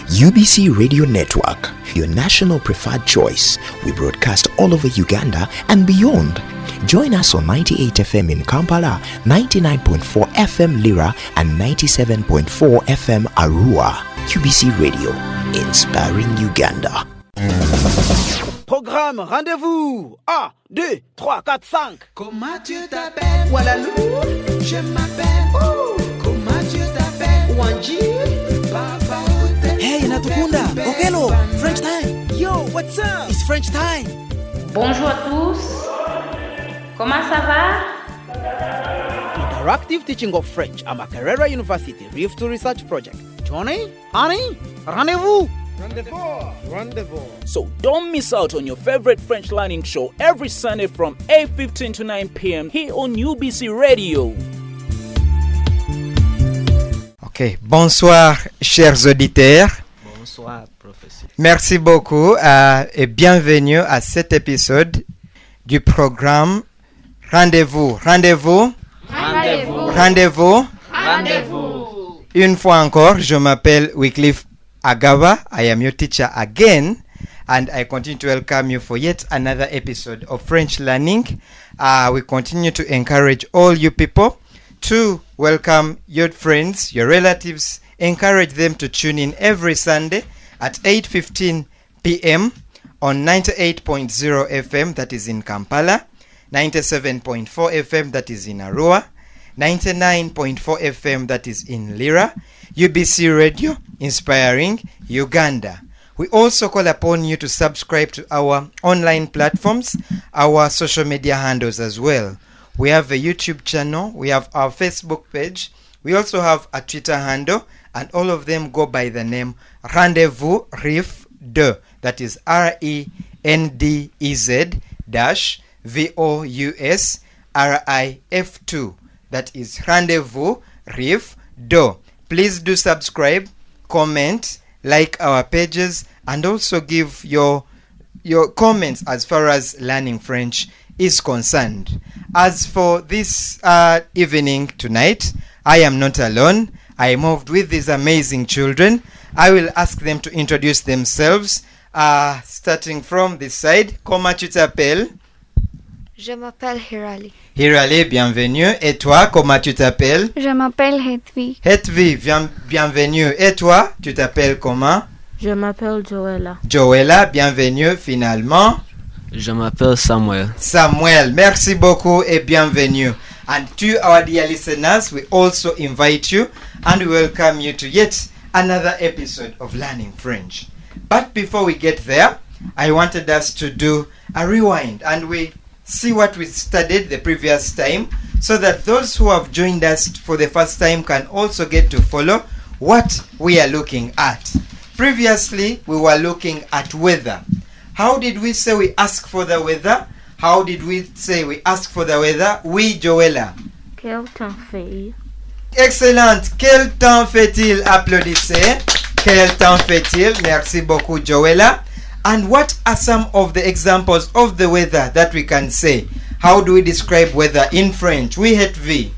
UBC Radio Network, your national preferred choice. We broadcast all over Uganda and beyond. Join us on 98 FM in Kampala, 99.4 FM Lira, and 97.4 FM Arua. UBC Radio, inspiring Uganda. Programme, rendez-vous. 1, 2, 3, 4, 5. Comment tu t'appelles? Walalou. Je m'appelle. Comment tu t'appelles? Wanji. Papa. Hey, Natukunda. Okelo. French time. Yo, what's up? It's French time. Bonjour à tous. Comment ça va? Interactive teaching of French at Makerere University Rift Research Project. Johnny, honey, rendezvous. Rendezvous. So don't miss out on your favorite French learning show every Sunday from 8:15 to 9 p.m. here on UBC Radio. Ok, bonsoir chers auditeurs. Bonsoir professeur. Merci beaucoup et bienvenue à cet épisode du programme Rendez-vous. Rendez-vous. Rendez-vous. Rendez-vous. Rendez-vous. Une fois encore, je m'appelle Wycliffe Agaba. I am your teacher again, and I continue to welcome you for yet another episode of French learning. We continue to encourage all you people to welcome your friends, your relatives, encourage them to tune in every Sunday at 8:15 p.m. on 98.0 FM, that is in Kampala, 97.4 FM, that is in Arua, 99.4 FM, that is in Lira. UBC Radio, inspiring Uganda. We also call upon you to subscribe to our online platforms, our social media handles as well. We have a YouTube channel, we have our Facebook page, we also have a Twitter handle, and all of them go by the name Rendezvous Rif 2. That is RENDEZ-VOUSRIF2. That is Rendezvous Rif 2. Please do subscribe, comment, like our pages, and also give your comments as far as learning French is concerned. As for this evening tonight, I am not alone. I moved with these amazing children. I will ask them to introduce themselves, starting from this side. Comment tu t'appelles? Je m'appelle Hirali. Hirali, bienvenue. Et toi, comment tu t'appelles? Je m'appelle Hetvi. Hetvi, bienvenue. Et toi, tu t'appelles comment? Je m'appelle Joella. Joella, bienvenue finalement. Je m'appelle Samuel. Samuel, merci beaucoup et bienvenue. And to our dear listeners, we also invite you and we welcome you to yet another episode of Learning French. But before we get there, I wanted us to do a rewind and we see what we studied the previous time so that those who have joined us for the first time can also get to follow what we are looking at. Previously, we were looking at weather. How did we say we ask for the weather? How did we say we ask for the weather? Oui, Joella. Quel temps fait-il? Excellent. Quel temps fait-il? Applaudissez. Quel temps fait-il? Merci beaucoup, Joella. And what are some of the examples of the weather that we can say? How do we describe weather in French? We hate V.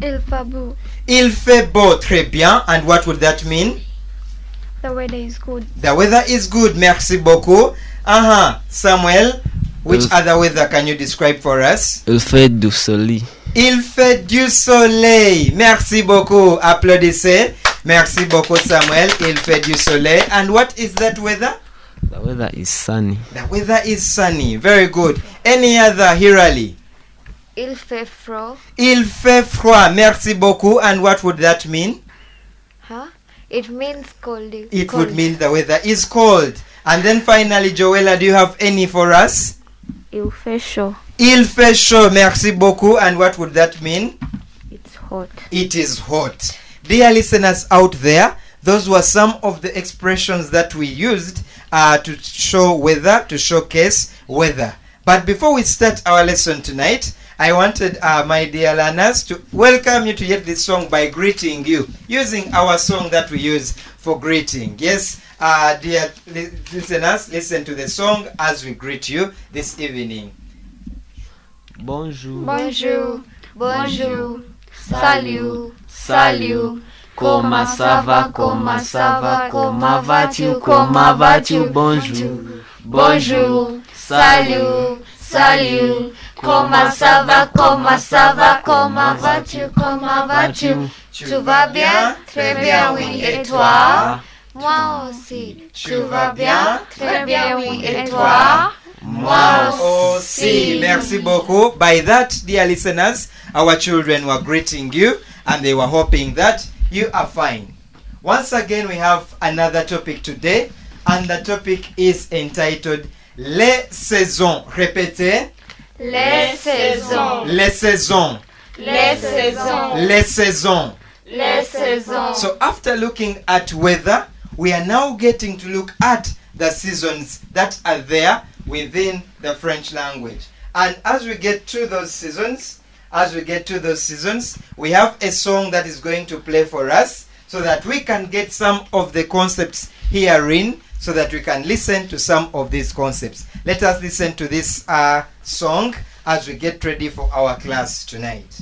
Il fait beau. Il fait beau. Très bien. And what would that mean? The weather is good. The weather is good. Merci beaucoup. Samuel, which other weather can you describe for us? Il fait du soleil. Il fait du soleil. Merci beaucoup. Applaudissez. Merci beaucoup, Samuel. Il fait du soleil. And what is that weather? The weather is sunny. The weather is sunny. Very good. Any other, Hirali? Il fait froid. Il fait froid. Merci beaucoup. And what would that mean? It means cold. It would mean the weather is cold. And then finally, Joella, do you have any for us? Il fait chaud. Il fait chaud. Merci beaucoup. And what would that mean? It's hot. It is hot. Dear listeners out there, those were some of the expressions that we used to show weather, to showcase weather. But before we start our lesson tonight, I wanted my dear learners to welcome you to yet this song by greeting you, using our song that we use for greeting. Yes, dear listeners, listen to the song as we greet you this evening. Bonjour. Bonjour. Bonjour. Salut. Salut. Comment ça va, comment ça va, comment vas-tu, bonjour, bonjour, salut, salut. Comment ça va, comment vas-tu, Tu vas bien? Très bien, oui. Et toi? Moi aussi. Tu vas bien? Très bien, oui. Et toi? Moi aussi. Merci beaucoup. By that, dear listeners, our children were greeting you and they were hoping that you are fine. Once again, we have another topic today, and the topic is entitled Les saisons. Répétez. Les saisons. Les saisons. Les saisons. Les saisons. Les saisons. So after looking at weather, we are now getting to look at the seasons that are there within the French language. And as we get to those seasons, we have a song that is going to play for us so that we can get some of the concepts herein, so that we can listen to some of these concepts. Let us listen to this song as we get ready for our class tonight.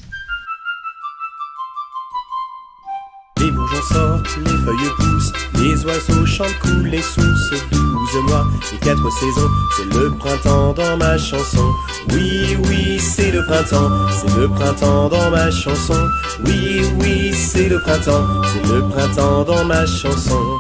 Les bourgeons sortent, les feuilles poussent, les oiseaux chantent, coulent les sources, 12 mois et 4 saisons, c'est le printemps dans ma chanson. Oui, oui, c'est le printemps dans ma chanson. Oui, oui, c'est le printemps dans ma chanson.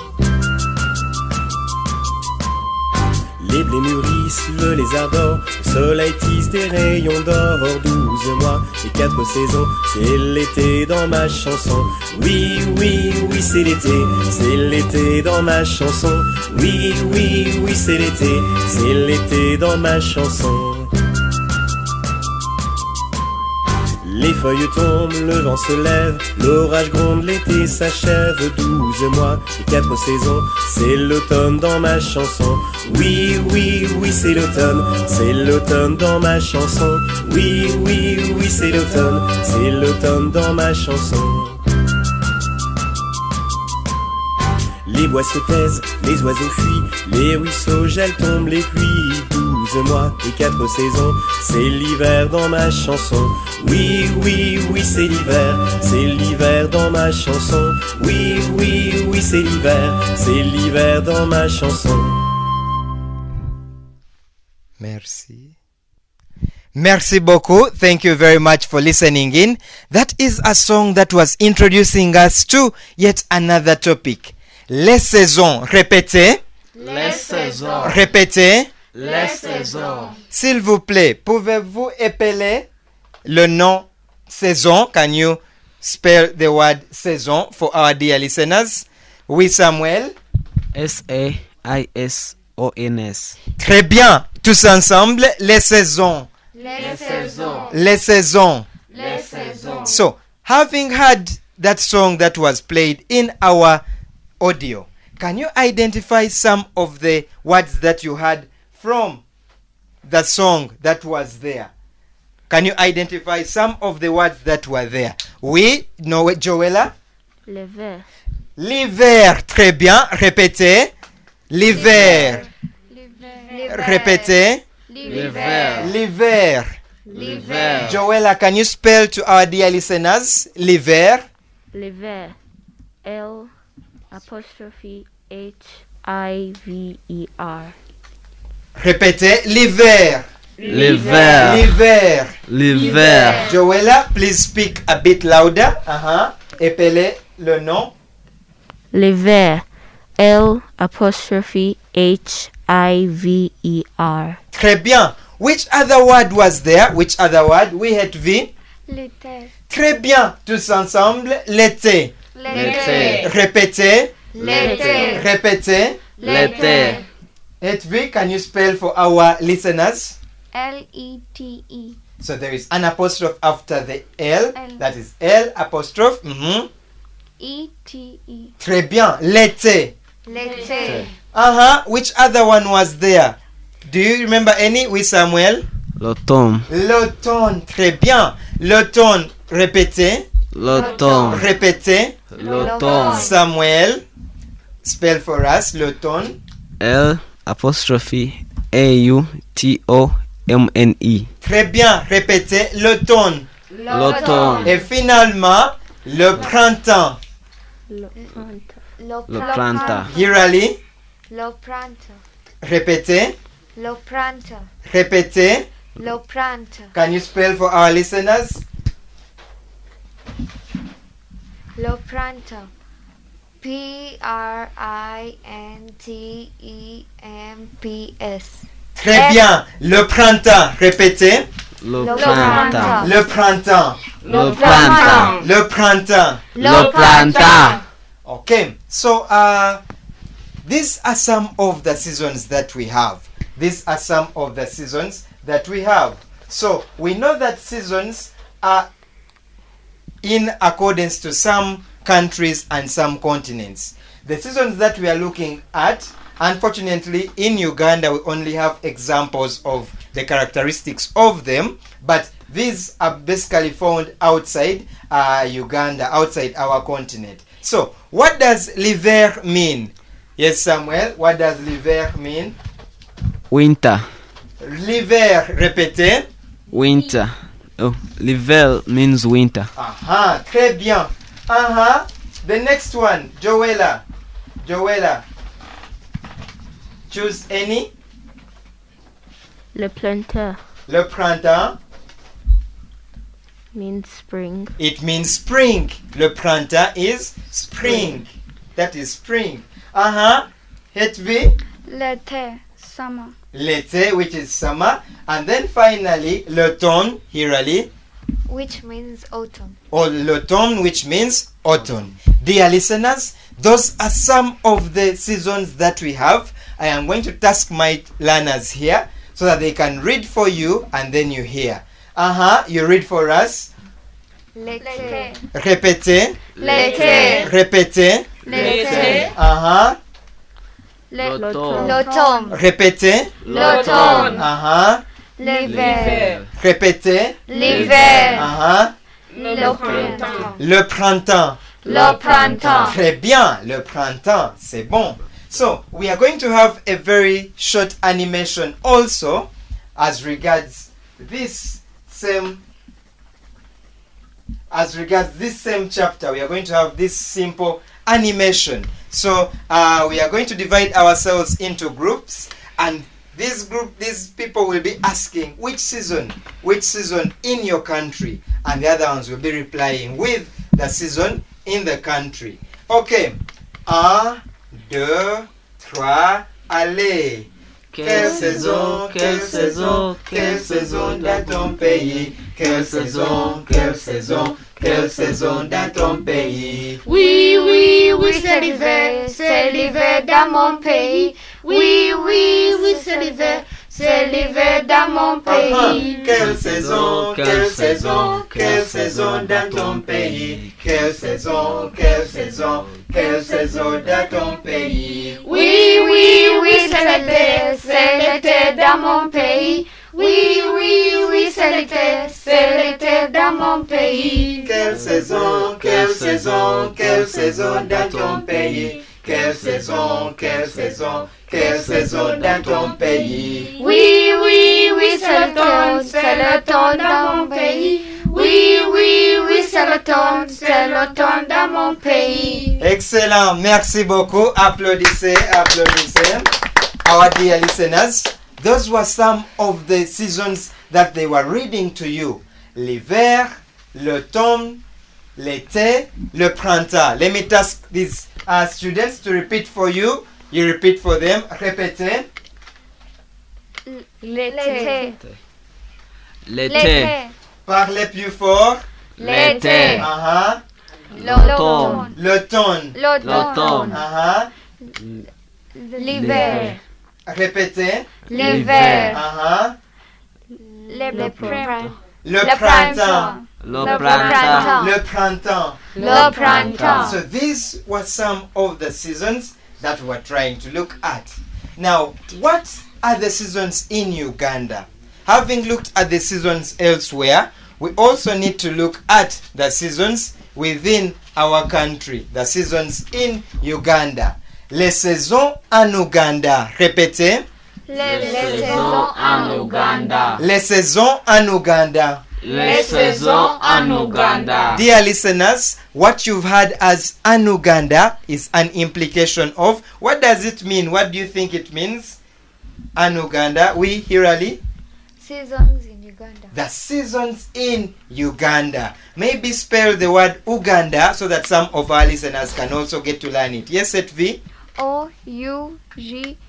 Les blés mûrissent, le lézard dort, le soleil tisse des rayons d'or. 12 mois et 4 saisons, c'est l'été dans ma chanson. Oui, oui, oui, c'est l'été dans ma chanson. Oui, oui, oui, c'est l'été dans ma chanson. Les feuilles tombent, le vent se lève, l'orage gronde, l'été s'achève. 12 mois et 4 saisons, c'est l'automne dans ma chanson. Oui, oui, oui, c'est l'automne dans ma chanson. Oui, oui, oui, c'est l'automne dans ma chanson. Les bois se taisent, les oiseaux fuient, les ruisseaux gèlent, tombent les pluies. 12 mois et 4 saisons, c'est l'hiver dans ma chanson. Oui, oui, oui, c'est l'hiver dans ma chanson. Oui, oui, oui, c'est l'hiver dans ma chanson. Merci. Merci beaucoup. Thank you very much for listening in. That is a song that was introducing us to yet another topic. Les saisons. Répétez. Les saisons. Répétez. Les saisons. S'il vous plaît, pouvez-vous épeler le nom saison? Can you spell the word saison for our dear listeners? Oui, Samuel. S-A-I-S-O-N-S. Très bien. Tous ensemble, les saisons. Les saisons. Les saisons. Les saisons. So, having heard that song that was played in our audio, can you identify some of the words that you heard from the song that was there? Can you identify some of the words that were there? Oui, no, Joella? L'hiver. L'hiver, très bien. Répétez. L'hiver. Répétez. L'hiver. L'hiver. L'hiver. Joella, can you spell to our dear listeners? L'hiver. L'hiver. L''H-I-V-E-R. Répétez. L'hiver. L'hiver. L'hiver. L'hiver. Joella, please speak a bit louder. Épelez le nom. L'hiver. L''H-I-V-E-R. Très bien. Which other word was there? Which other word? We had V. L'été. Très bien. Tous ensemble. L'été. L'été. Répétez. L'été. Répétez. L'été. HV, can you spell for our listeners? L-E-T-E. So there is an apostrophe after the L. L. That is L apostrophe. E-T-E. Très bien. L'été. L'été. Which other one was there? Do you remember any with Samuel? L'automne. L'automne. Très bien. L'automne. Répétez. L'automne. Répétez. L'automne. Samuel. Spell for us. L'automne. L''A-U-T-O-M-N-E. Très bien. Répétez. L'automne. L'automne. Et finalement, le printemps. Lo Planta. Hirali, Lo pranto. répétez, Lo pranto. répétez. Lo pranto. Can you spell for our listeners? Lo pranto. PRINTEMPS. Très bien. Le printemps, répétez. Lo Lo Planta. planta. Le printemps, Lo Planta. le printemps. Lo Planta. Okay, so these are some of the seasons that we have. These are some of the seasons that we have. So we know that seasons are in accordance to some countries and some continents. The seasons that we are looking at, unfortunately, in Uganda, we only have examples of the characteristics of them, but these are basically found outside Uganda, outside our continent. So, what does l'hiver mean? Yes, Samuel, what does l'hiver mean? Winter. L'hiver, répétez. Winter. Oh, l'hiver means winter. Aha, très bien. Aha. The next one, Joella. Joella. Choose any. Le printemps Le printemps, means spring. it means spring. Le printemps is spring. That is spring. Aha. Hetvi. L'été. Summer. L'été, which is summer. And then finally, l'automne, Hirali. Which means autumn. Or l'automne, which means autumn. Dear listeners, those are some of the seasons that we have. I am going to task my learners here so that they can read for you and then you hear. You read for us. L'été. Répétez. L'été. Répétez. L'été. L'automne. Répétez. L'automne. L'hiver. Répétez. L'hiver. Le printemps. Le printemps. Le printemps. Très bien, le printemps, c'est bon. So, we are going to have a very short animation also as regards this same chapter. We are going to have this simple animation. So, we are going to divide ourselves into groups, and these people will be asking which season in your country, and the other ones will be replying with the season in the country. Okay. 1, 2, 3, allez. Quelle saison dans ton pays? Quelle saison dans ton pays? Oui, c'est l'hiver dans mon pays. Oui, c'est l'hiver dans mon pays. Quelle saison dans ton pays? Quelle saison dans ton pays? Oui, c'est l'été dans mon pays. Oui, c'est l'été dans mon pays. Quelle saison dans ton pays? Quelle saison dans ton pays? Oui, c'est l'automne dans mon pays. Oui, c'est l'automne dans mon pays. Excellent, merci beaucoup. Applaudissez. Our dear listeners, those were some of the seasons that they were reading to you. L'hiver, l'automne, l'été, le printemps. Let me task these students to repeat for you. You repeat for them. Répétez. L'été. Parlez plus fort. L'été. L'automne. L'automne. L'hiver. Répétez. L'hiver. Le printemps. Le printemps. So these were some of the seasons that we're trying to look at. Now, what are the seasons in Uganda? Having looked at the seasons elsewhere, we also need to look at the seasons within our country, the seasons in Uganda. Les saisons en Ouganda. Répétez. Les saisons en Ouganda. Les saisons en Ouganda. Les saisons en Uganda. Dear listeners, what you've heard as an Uganda is an implication of, what does it mean? What do you think it means? An Uganda. We, Hirali? Seasons in Uganda. The seasons in Uganda. Maybe spell the word Uganda so that some of our listeners can also get to learn it. Yes, Etvi? O-U-G-A-N-D-A.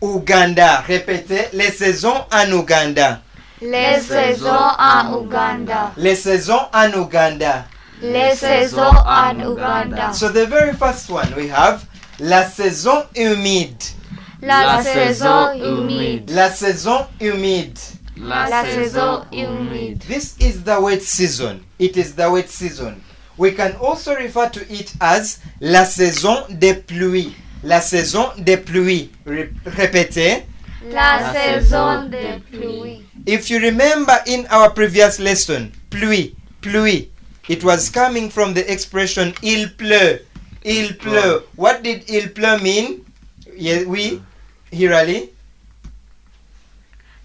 Uganda. Répétez. Les saisons en Uganda. Les saisons en Uganda. Les saisons en Uganda. Les saisons en Uganda. So the very first one we have la saison humide. La saison humide. La saison humide. La saison humide. This is the wet season. It is the wet season. We can also refer to it as la saison des pluies. La saison des pluies. Répétez. La saison des pluies. If you remember in our previous lesson, pluie, pluie, it was coming from the expression il pleut. Il pleut. What did il pleut mean? Yeah, we, Hirali?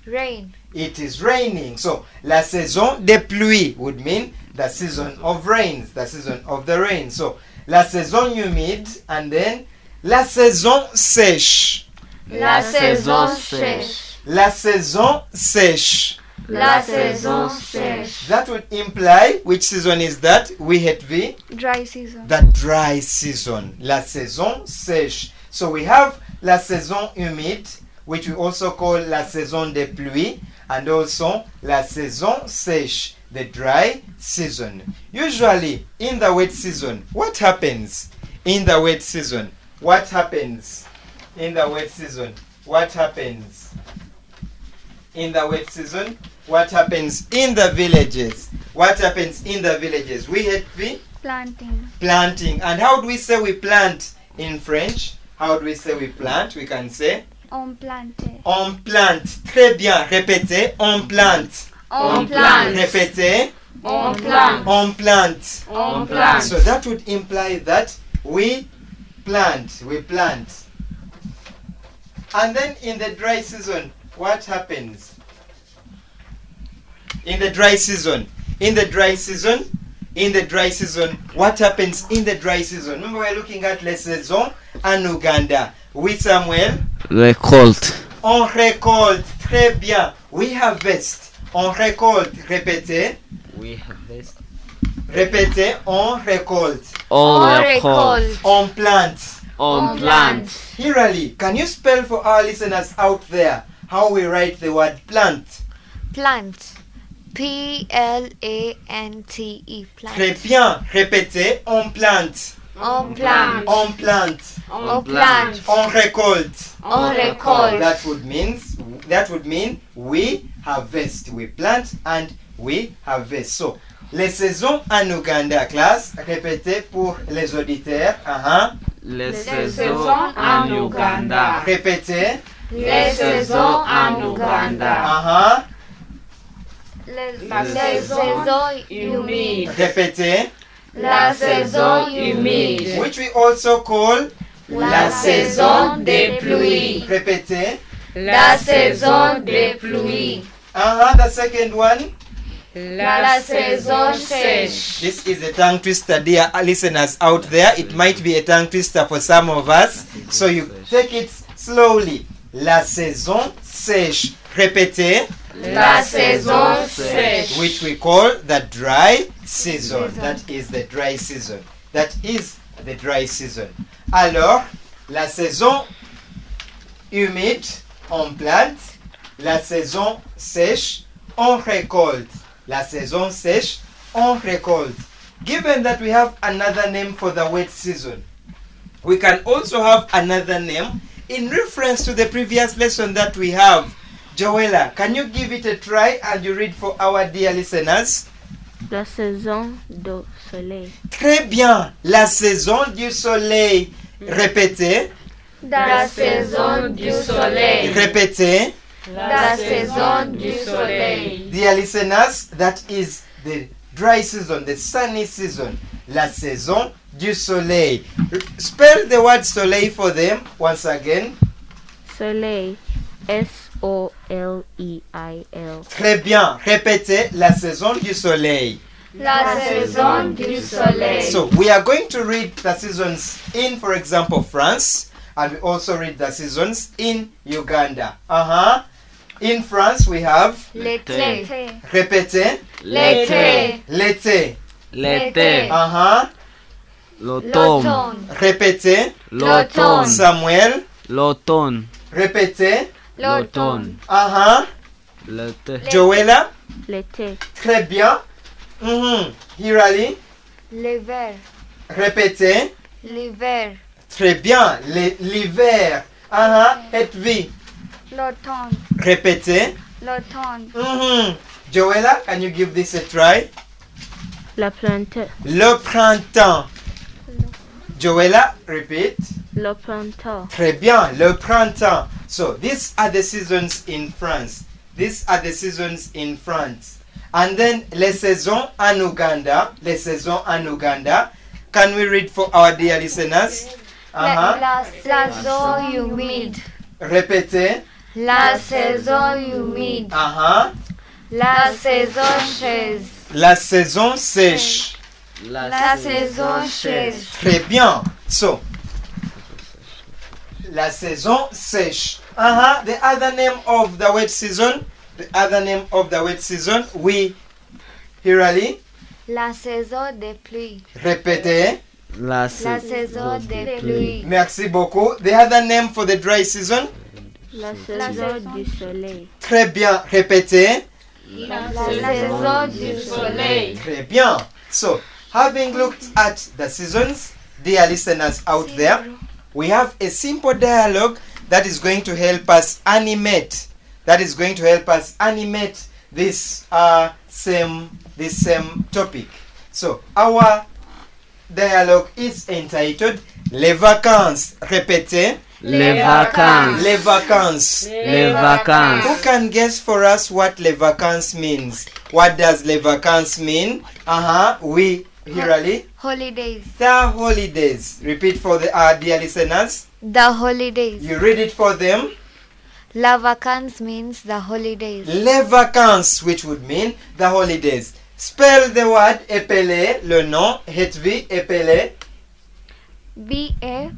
Rain. It is raining. So, la saison des pluies would mean the season of rains, the season of the rain. So, la saison humide and then la saison sèche. La saison sèche. La saison sèche. La saison sèche. That would imply, which season is that? We had V. Dry season. The dry season. La saison sèche. So we have la saison humide, which we also call la saison des pluies, and also la saison sèche, the dry season. Usually, in the wet season, what happens? In the wet season, what happens? In the wet season, what happens? In the wet season, what happens in the villages? What happens in the villages? We had the planting. Planting. And how do we say we plant in French? How do we say we plant? We can say On plante. on plante. Très bien. Répétez. On plante. On plante. Répétez. On plante. On plante. On plante. So that would imply that we plant. We plant. And then in the dry season, what happens? In the dry season. In the dry season. In the dry season. What happens in the dry season? Remember we're looking at les saisons en Uganda. Oui, Samuel? Récolte. On récolte. Très bien. We harvest. On récolte. Répétez. We harvest. Répétez. On récolte. On récolte. On plante. On plant. Hirali, can you spell for our listeners out there how we write the word plant? Plant. P-L-A-N-T-E. Plant. Très bien. Répétez. On plante. On plante. On plante. On plante. On récolte. On récolte. That would mean we harvest. We plant and we harvest. So, les saisons en Uganda, classe. Répétez pour les auditeurs. Les saisons en Uganda. Répétez. Les saisons en Uganda. La saison humide. Répétez. La saison humide. Which we also call La saison des pluies. Répétez. La saison des pluies. The second one. La saison sèche. This is a tongue twister, dear listeners out there. It might be a tongue twister for some of us. So you take it slowly. La saison sèche. Répétez. La saison sèche. Which we call the dry season. That is the dry season. That is the dry season. Alors, la saison humide, on plante. La saison sèche, on récolte. La saison sèche, on récolte. Given that we have another name for the wet season, we can also have another name in reference to the previous lesson that we have. Joella, can you give it a try and you read for our dear listeners? La saison du soleil. Très bien. La saison du soleil. Répétez. La saison du soleil. Répétez. La saison du soleil. Dear listeners, that is the dry season, the sunny season. La saison du soleil. Spell the word soleil for them once again. Soleil. S-O-L-E-I-L. L-E-I-L. Très bien. Répétez, la saison du soleil. La saison du soleil. So we are going to read the seasons in, for example, France, and we also read the seasons in Uganda. In France, we have L'été. répétez, L'été. l'été. L'été. L'automne. Répétez, L'automne. Samuel. L'automne. Répétez, L'automne. L'été. Joella. L'été. Très bien. Hirali. L'hiver. Répétez. L'hiver. Très bien. L'hiver. Hedwig. L'automne. Répétez. L'automne. Joella, can you give this a try? Le printemps. Le printemps. Joella, repeat. Le printemps. Très bien, le printemps. So these are the seasons in France. These are the seasons in France. And then les saisons en Uganda. Les saisons en Uganda. Can we read for our dear listeners? La saison humide. Répétez. La saison humide. La saison sèche. La saison sèche. La saison sèche. Très bien. So, la saison sèche. The other name of the wet season. The other name of the wet season. We, Hirali. La saison des pluies. Répétez. La saison des pluies. Merci beaucoup. The other name for the dry season. La saison du soleil. Très bien. Répétez. La saison du soleil. Très bien. So, having looked at the seasons, dear listeners out there, we have a simple dialogue that is going to help us animate. That is going to help us animate this same topic. So, our dialogue is entitled Les vacances. Répétez. Les vacances. Les vacances. Les vacances. Who can guess for us what les vacances means? What does les vacances mean? We, Hirali. Holidays. The holidays. Repeat for the dear listeners. The holidays. You read it for them. La vacances means the holidays. Les vacances, which would mean the holidays. Spell the word épeler, le nom, Hedwig, épeler. B-A-C-A-N-C-E-S.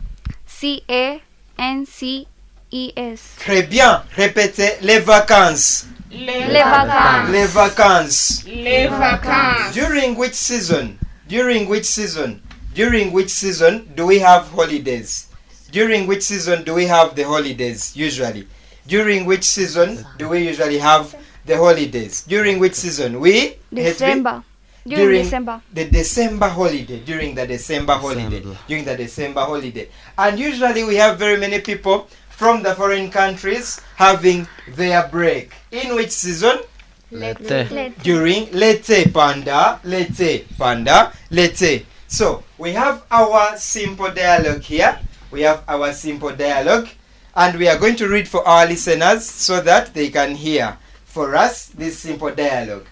Très bien. Répétez, les vacances. Les vacances. Les vacances. Les vacances. During which season? During which season? During which season do we have holidays? During which season do we have the holidays usually? During which season do we usually have the holidays? During which season? We? December. During December. the December holiday. During the December holiday. During the December holiday. And usually we have very many people from the foreign countries having their break. In which season? L'été. During l'été, panda, l'été, panda, l'été. So we have our simple dialogue here. We have our simple dialogue, and we are going to read for our listeners so that they can hear for us this simple dialogue.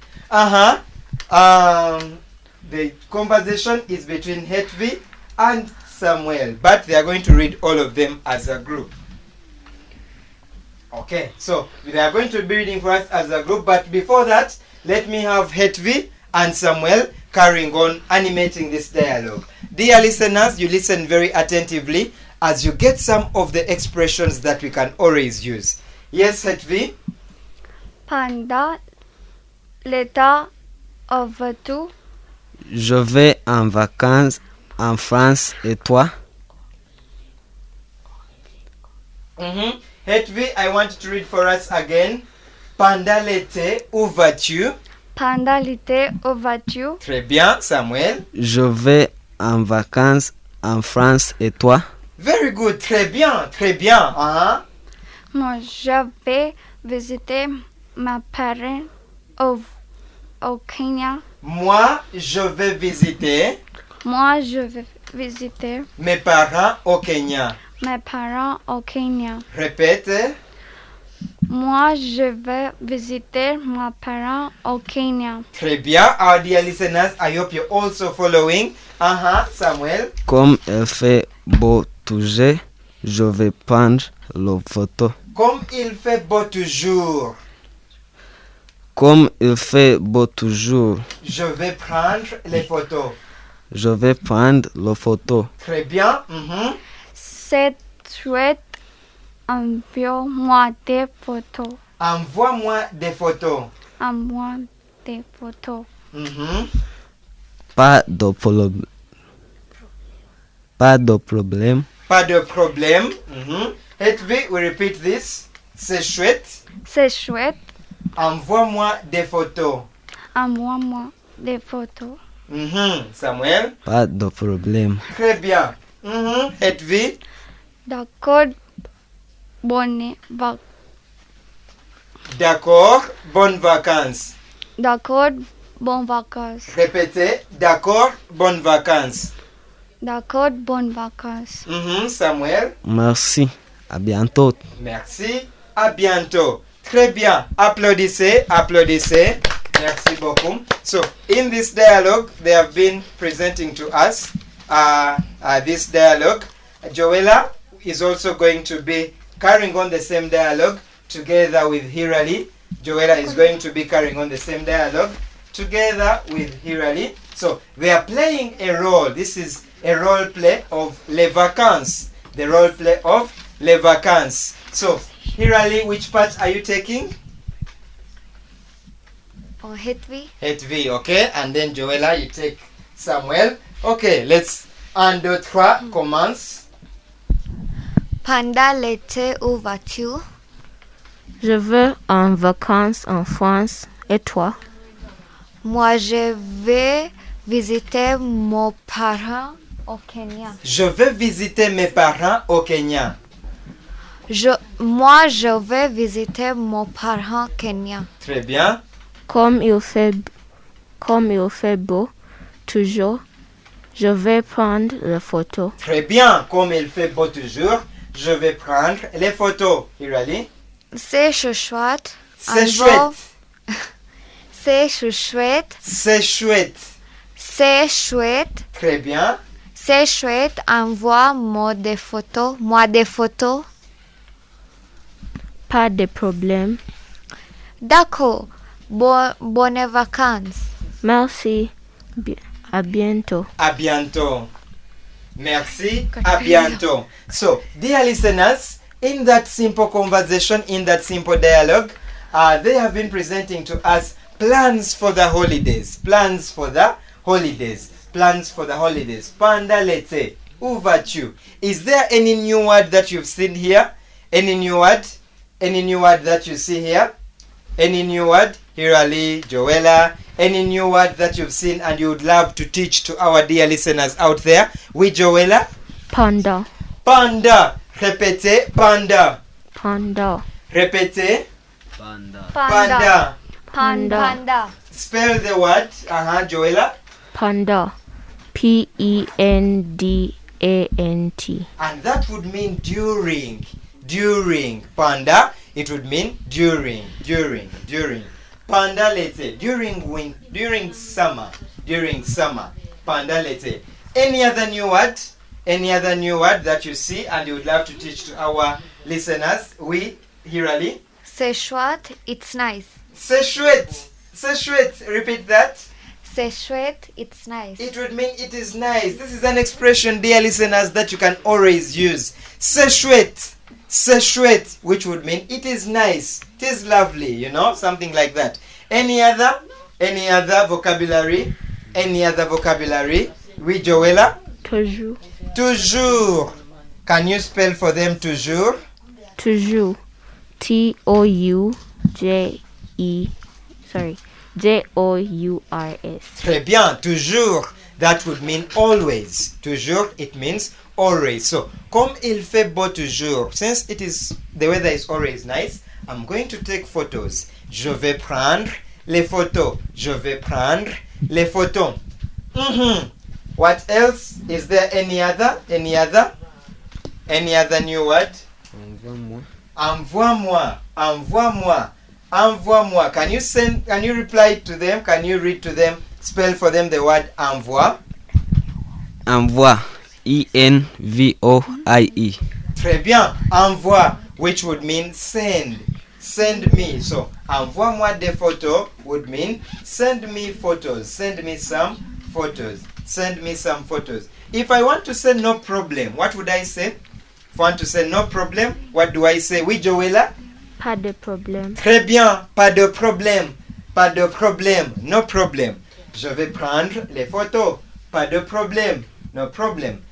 The conversation is between Hedwig and Samuel, but they are going to read all of them as a group. Okay, so they are going to be reading for us as a group, but before that, let me have Hedwig and Samuel carrying on animating this dialogue. Dear listeners, you listen very attentively as you get some of the expressions that we can always use. Yes, Hedwig? Pendant l'été over-tout. Je vais en vacances en France et toi? Hedwig, I want you to read for us again. Pendant l'été, où vas-tu? Pendant l'été, où vas-tu? Très bien, Samuel. Je vais en vacances en France et toi? Very good, très bien, très bien. Moi, je vais visiter ma parents au Kenya. Moi, je vais visiter Moi, je vais visiter mes parents au Kenya. mes parents au Kenya. Répète. Moi, je vais visiter mes parents au Kenya. Très bien, our dear listeners, I hope you're also following. Samuel. Comme il fait beau toujours, je vais prendre la photo. Comme il fait beau toujours. Comme il fait beau toujours. Je vais prendre les photos. Je vais prendre les photos. Très bien. C'est chouette. Envoie-moi des photos. Envoie-moi des photos. Envoie des photos. Pas de problème. Pas de problème. Pas de problème. Hedwig, we repeat this. C'est chouette. C'est chouette. Envoie-moi des photos. Envoie-moi des photos. Samuel. Pas de problème. Très bien. Hedwig. D'accord. Bonne vacances. D'accord. Bonnes vacances. D'accord. Bonnes vacances. Répétez. D'accord. Bonnes vacances. D'accord. Bonnes vacances. Samuel. Merci. À bientôt. Merci. À bientôt. Très bien. Applaudissez. Applaudissez. Merci beaucoup. So, in this dialogue, they have been presenting to us this dialogue. Joella is also going to be carrying on the same dialogue together with Hirali. Joella is going to be carrying on the same dialogue together with Hirali. So, they are playing a role. This is a role play of Les Vacances. The role play of Les Vacances. So, Hirali, which part are you taking? Oh, Hedwig. Hedwig, okay. And then Joella, you take Samuel. Okay, let's. 1, 2, 3, commence. Pendant l'été, où vas-tu? Je vais en vacances en France. Et toi? Moi, je vais visiter mon parent au Kenya. Je vais visiter mes parents au Kenya. Moi, je vais visiter mon parent au Kenya. Très bien. Comme il fait beau, toujours, je vais prendre les photos. Très bien. Comme il fait beau toujours, je vais prendre les photos. Hirali? C'est chouette. C'est chouette. C'est chouette. C'est chouette. C'est chouette. Très bien. C'est chouette. Envoie-moi des photos. Pas de problème. D'accord. Bonnes vacances. Merci. À bientôt. À bientôt. Merci. À bientôt. So, dear listeners, in that simple conversation, in that simple dialogue, they have been presenting to us plans for the holidays. Plans for the holidays. Plans for the holidays. Pendant l'été. Où vas-tu? Is there any new word that you've seen here? Any new word? Any new word that you see here? Any new word? Hirali, Joella, any new word that you've seen and you would love to teach to our dear listeners out there? Oui, Joella? Panda. Panda. Répétez, panda. Panda. Répétez. Panda. Panda. Panda. Spell the word. Joella. Panda. Pendant. And that would mean during. During. Panda, it would mean during. Pendant l'été. During summer. Pendant l'été. Any other new word? Any other new word that you see and you would love to teach to our listeners? Oui, Hirali? C'est chouette. It's nice. C'est chouette. C'est chouette. Repeat that. C'est chouette. It's nice. It would mean it is nice. This is an expression, dear listeners, that you can always use. C'est chouette. C'est chouette, which would mean it is nice. It is lovely, something like that. Any other vocabulary? Any other vocabulary? Oui, Joella? Toujours. Toujours. Can you spell for them toujours? Toujours. T-O-U-J-E. J-O-U-R-S. Très bien. Toujours. That would mean always. Toujours, it means always. So, comme il fait beau toujours, since the weather is always nice, I'm going to take photos. Je vais prendre les photos. Je vais prendre les photos. What else? Is there any other new word? Envoie-moi. Envoie-moi. Can you reply to them? Can you read to them? Spell for them the word envoie. Envoie. E-N-V-O-I-E. Très bien. Envoie. which would mean send. Send me. So, envoie-moi des photos would mean send me photos. Send me some photos. Send me some photos. If I want to say no problem, what would I say? If I want to say no problem, what do I say? Oui, Joella? Pas de problème. Très bien, pas de problème. Pas de problème, no problem. Je vais prendre les photos. Pas de problème, no problem.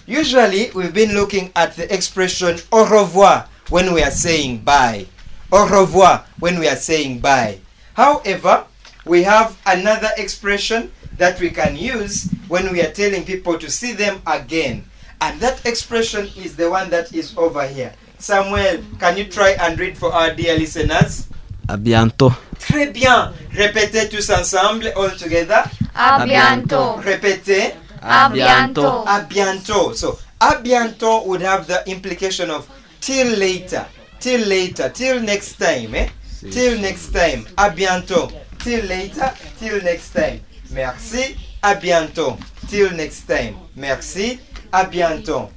Usually, we've been looking at the expression au revoir when we are saying bye. Au revoir when we are saying bye. However, we have another expression that we can use when we are telling people to see them again. And that expression is the one that is over here. Samuel, can you try and read for our dear listeners? À bientôt. Très bien. Répétez tous ensemble, all together. À bientôt. Répétez. À bientôt. À bientôt. So, à bientôt would have the implication of till later. Till later. Till next time. Till next time. À bientôt. Till later. Till next time. Merci. À bientôt. Till next time. Merci. À bientôt.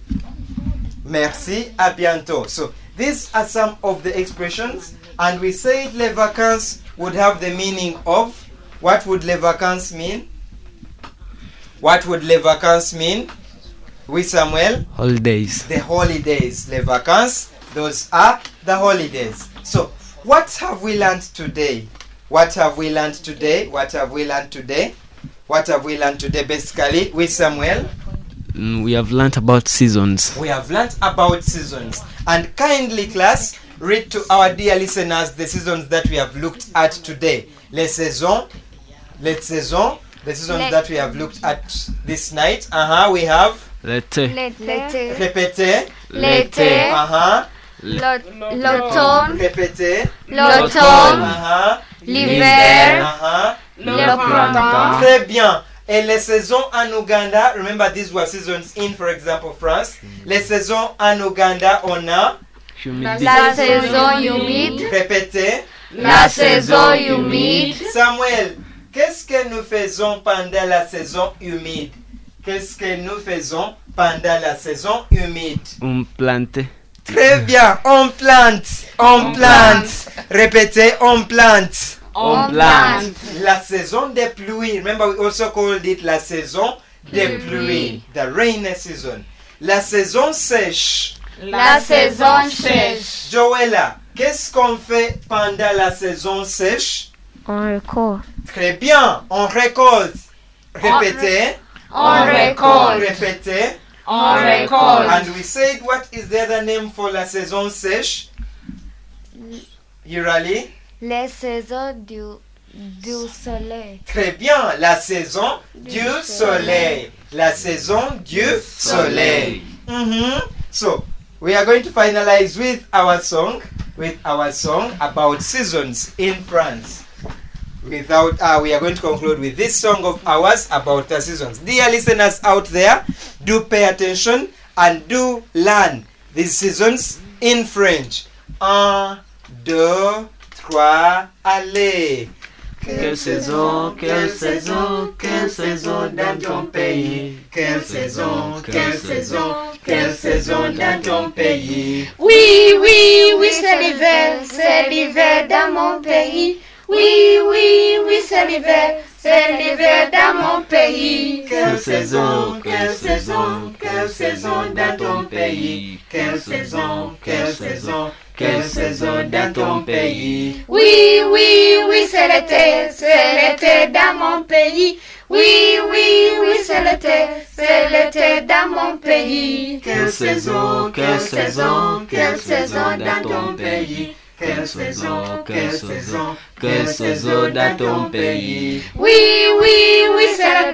Merci. À bientôt. So, these are some of the expressions. And we said les vacances would have the meaning of. What would les vacances mean? What would les vacances mean? Oui, Samuel? Holidays. The holidays. Les vacances, those are the holidays. So, what have we learned today? What have we learned today? What have we learned today? What have we learned today, basically? Oui, Samuel? We have learnt about seasons. We have learnt about seasons. And kindly, class, read to our dear listeners the seasons that we have looked at today. Les saisons, the seasons that we have looked at this night. We have L'été. Répétez. L'été. L'automne. Répétez. L'automne. L'hiver. Le printemps. Très bien. Et les saisons en Ouganda, remember these were seasons in, for example, France. Les saisons en Ouganda, on a La saison humide. Répétez. La saison humide. Samuel, qu'est-ce que nous faisons pendant la saison humide? Qu'est-ce que nous faisons pendant la saison humide? On plante. Très bien, on plante. On plante. Répétez, on plante. On plante. La saison des pluies. Remember, we also called it la saison des pluies. The rainy season. La saison sèche. La saison sèche. Joella, qu'est-ce qu'on fait pendant la saison sèche? On récolte. Très bien, on récolte. Répétez. On récolte. Répétez. On récolte. And we said, what is the other name for la saison sèche? Yurali? Les saisons du soleil. Très bien, la saison du soleil. La saison du soleil. So, we are going to finalize with our song about seasons in France. We are going to conclude with this song of ours about the seasons. Dear listeners out there, do pay attention and do learn these seasons in French. 1, 2, 3, allez! Quelle saison, quelle saison, quelle saison dans ton pays? Quelle saison, quelle saison, quelle saison dans ton pays? Oui, oui, oui, c'est l'hiver dans mon pays. Oui, oui, oui, c'est l'hiver dans mon pays. Quelle saison, quelle saison, quelle saison dans ton pays? Quelle saison, quelle saison, quelle saison dans ton pays? Oui, oui, oui, c'est l'été dans mon pays. Oui, oui, oui, c'est l'été dans mon pays. Quelle saison, quelle saison, quelle saison dans ton pays? Quelle saison, quelle saison, quelle saison dans ton pays? Oui, oui, oui, c'est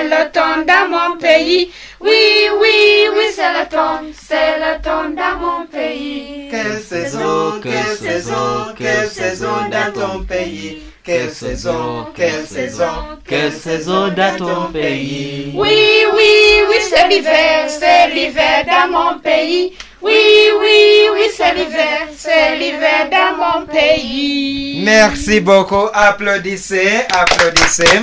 l'automne dans mon pays. Oui, oui, oui, c'est l'automne dans mon pays. Quelle saison, quelle saison, quelle saison dans ton pays? Quelle saison, quelle saison, quelle saison dans ton pays? Oui, oui, oui, c'est l'hiver dans mon pays. Oui, oui, oui, c'est l'hiver dans mon pays. Merci beaucoup. Applaudissez, applaudissez.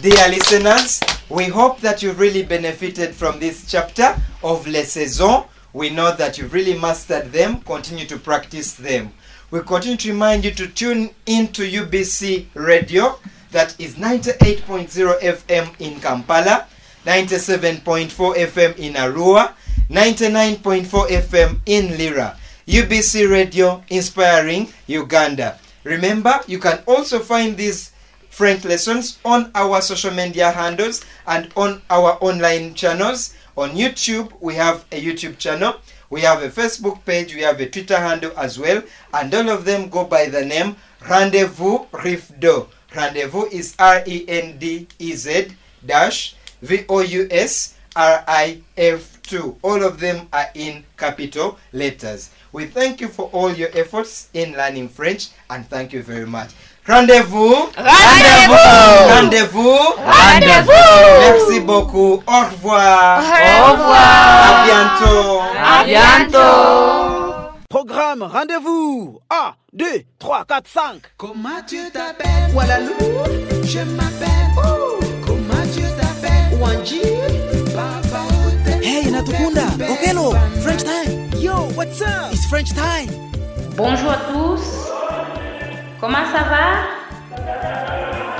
Dear listeners, we hope that you really benefited from this chapter of Les Saisons. We know that you've really mastered them. Continue to practice them. We continue to remind you to tune into UBC Radio. That is 98.0 FM in Kampala, 97.4 FM in Arua, 99.4 FM in Lira. UBC Radio, inspiring Uganda. Remember, you can also find these French lessons on our social media handles and on our online channels. On YouTube, we have a YouTube channel. We have a Facebook page. We have a Twitter handle as well. And all of them go by the name Rendezvous Rifdo. Rendezvous is RENDEZ-VOUSRIF2. All of them are in capital letters. We thank you for all your efforts in learning French, and thank you very much. Rendezvous! Rendezvous! Rendezvous! Rendezvous! Merci beaucoup. Au revoir. Au revoir. À bientôt. À bientôt. Programme Rendez-vous 1, 2, 3, 4, 5. Comment tu t'appelles? Walalou, je m'appelle. Oh, comment tu t'appelles? Wanji, Papa Ote. Hey, Natukunda, Okelo, French time. Yo, what's up? It's French time. Bonjour à tous. Comment ça va?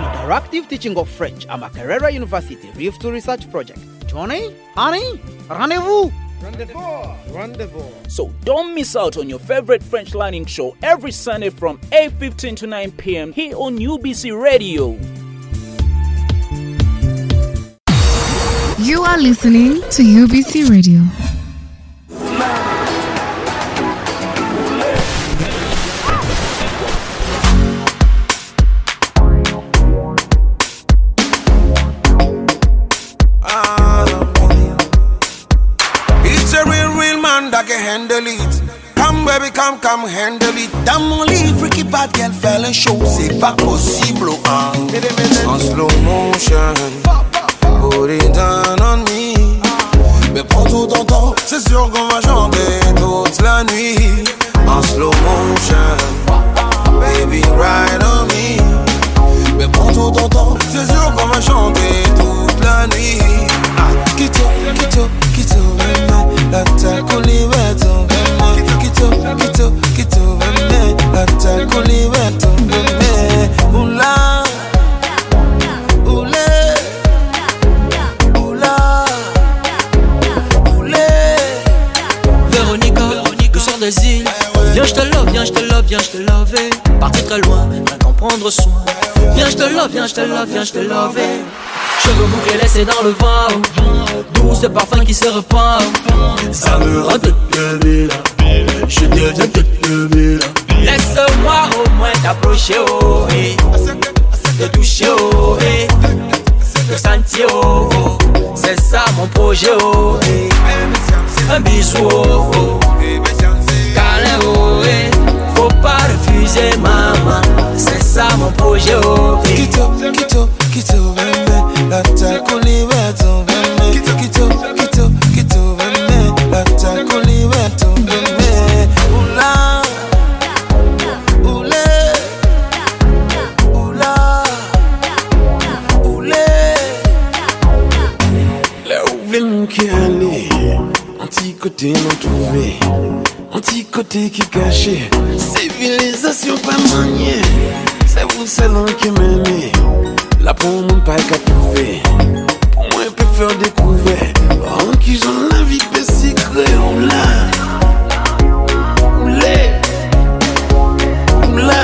Interactive teaching of French at Makerere University Rift Research Project. Johnny, honey, rendezvous. Rendezvous. So don't miss out on your favorite French learning show every Sunday from 8:15 to 9 p.m. here on UBC Radio. You are listening to UBC Radio. That can handle it. Come baby, come handle it. Dans mon lit, freaky bad girl fait le show. C'est pas possible, hein. En slow motion, put it down on me. Mais prends tout ton temps, c'est sûr qu'on va chanter toute la nuit. En slow motion, baby ride on me. Mais prends tout ton temps, c'est sûr qu'on va chanter toute la nuit. Kito, kito, kito, la takuliweto, kito, kito, kito, la takuliweto, ula, ule, ula, ule. Véronica, nous sort des îles. Viens, je te love, viens, je te love, viens, je te love. Partir très loin, rien qu'en prendre soin. Viens, je te love, viens, je te love, viens, je te love. Cheveux bouclés laissés dans le vent, d'où ce parfum qui se répand. Ça me rend toute là, je deviens toute là. Laisse-moi au moins t'approcher, oh, et te toucher, oh, et te sentir, oh, c'est ça mon projet, oh, et un bisou, oh, câlin, oh, et faut pas refuser, maman, c'est ça mon projet, oh, et Kito, kito, kito, la takuliweto, kito, kito, kito, kito, la takuliweto, ula, ule, ula, ule. Là où veut mon qui aller, anti-côté non trouvé, anti-côté qui caché, civilisation pas maniée, c'est vous seul qui m'aimez. Là pour mon pas qu'à trouver, pour moi peut faire découvrir. En qui j'en la vie peut secret, oula, oulé, oula,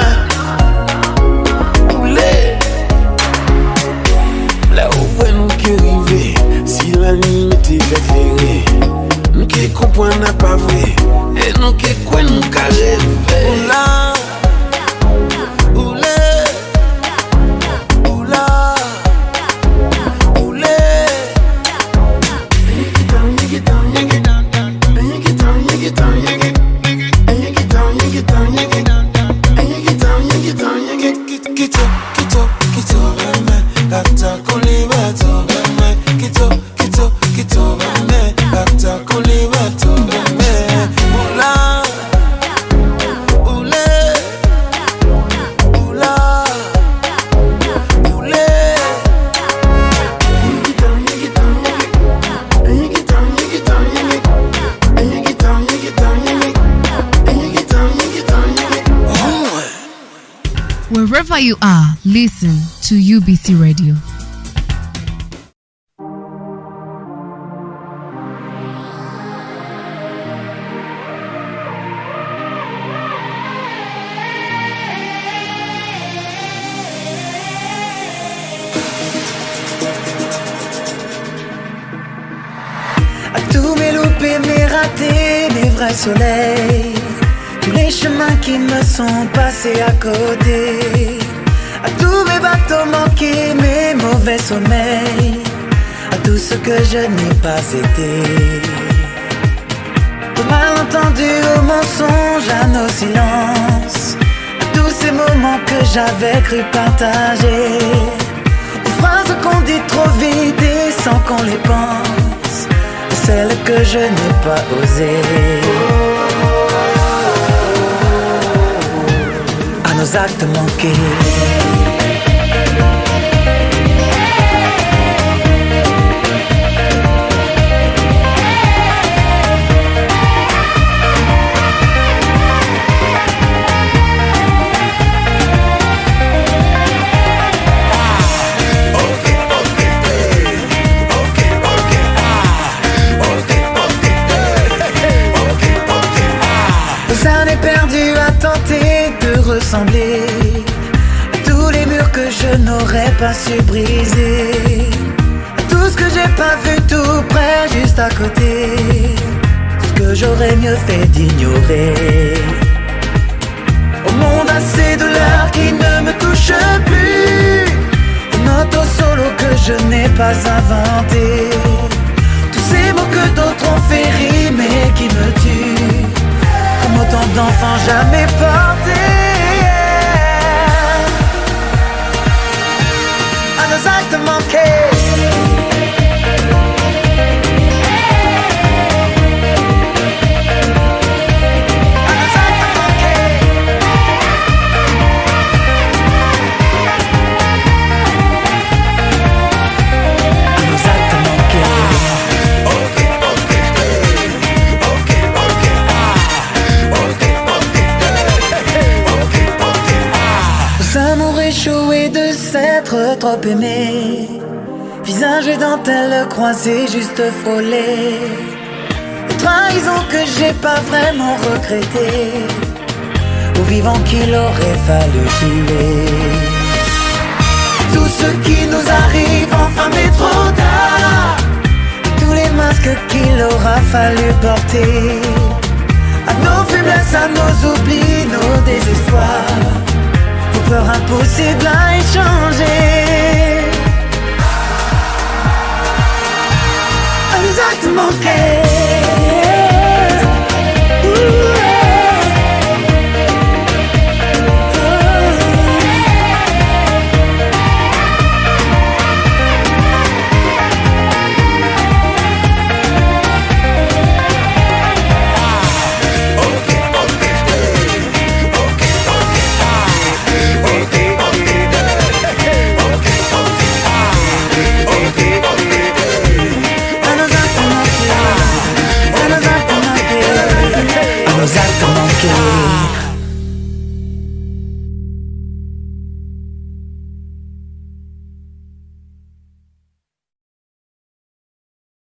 oulé. Là où voit nous qui arriver, si la nuit était éclairée, nous qui comprenons n'a pas vrai, et nous qui quoi nous qu'à rêver. Oula. Ule, Wherever you are, listen to UBC Radio. À tous mes loupés, mes ratés, mes vrais soleils, tous les chemins qui me sont passés à côté, à tous mes bateaux manqués, mes mauvais sommeils, à tout ce que je n'ai pas été, aux malentendus, aux mensonges, à nos silences, à tous ces moments que j'avais cru partager, aux phrases qu'on dit trop vite et sans qu'on les pense, celles que je n'ai pas osées, à nos actes manqués. Années perdues à tenter de ressembler à tous les murs que je n'aurais pas su briser, à tout ce que j'ai pas vu tout près, juste à côté, tout ce que j'aurais mieux fait d'ignorer. Au monde à ces douleurs qui ne me touchent plus, un auto solo que je n'ai pas inventé, tous ces mots que d'autres ont fait rimer qui me tuent, comme autant d'enfants jamais portés, à nos actes manqués. Amour échoué de s'être trop aimé, visage et dentelle croisée juste frôlée, trahison que j'ai pas vraiment regretté, au vivant qu'il aurait fallu tuer. Tout ce qui nous arrive enfin mais trop tard, tous les masques qu'il aura fallu porter, à nos faiblesses, à nos oublis, nos désespoirs, peur impossible à échanger, à nos actes manqués. À nos actes manqués.